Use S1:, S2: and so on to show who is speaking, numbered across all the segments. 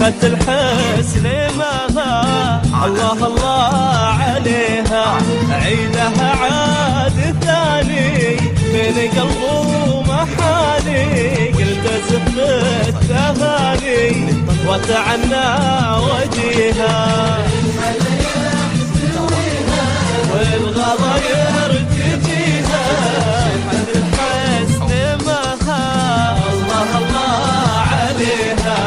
S1: شيخة الحسن ماها الله الله عليها، عيدها عاد ثاني من قلب ومحاني، قلت زف التهاني وتعنى وجيها، والغضا يرتجيها شيخة الحسن ماها الله الله عليها.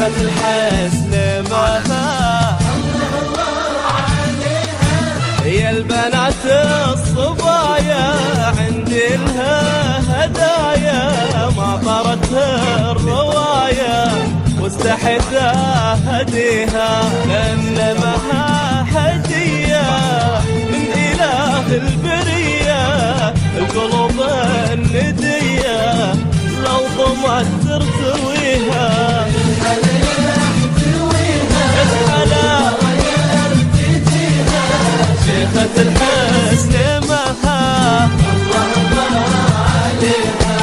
S1: الحسن ماها يا البنات الصبايا عندي لها هدايا، ما طرتها الرواية واستحيت اهديها، لان معها هدية من اله البرية، القلوب الندية لو ضمت ترتويها، شيخة الحسن ماها الله الله عليها.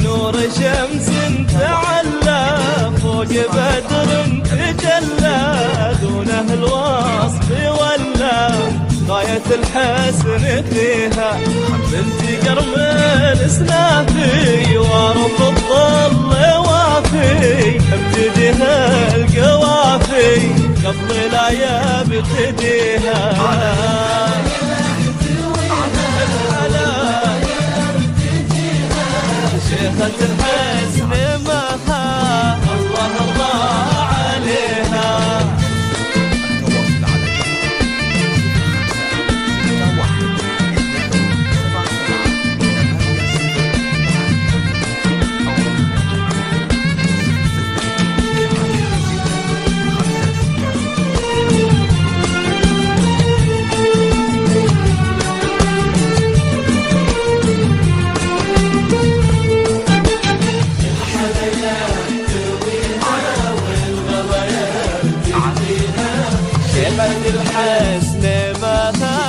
S1: نور شمس تعلى فوق بدر تجلى، دونه الوصف ولا غاية الحسن فيها، بنت كرم الاسنافي وارض الظل وافي، ابتديها القوافي قبل لا يبتديها، شيخة الحسن ماها الله الله عليها. شيخة الحسن ماها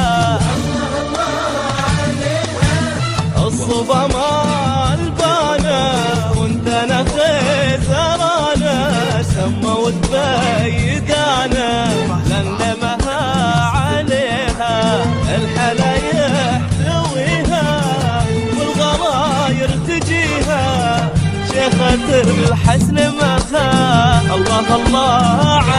S1: الصبا مع البانا وانت نخي ثرانا، سموت بيدانا لان مها عليها، الحلا يحتويها والغراير تجيها، شيخة الحسن ماها الله الله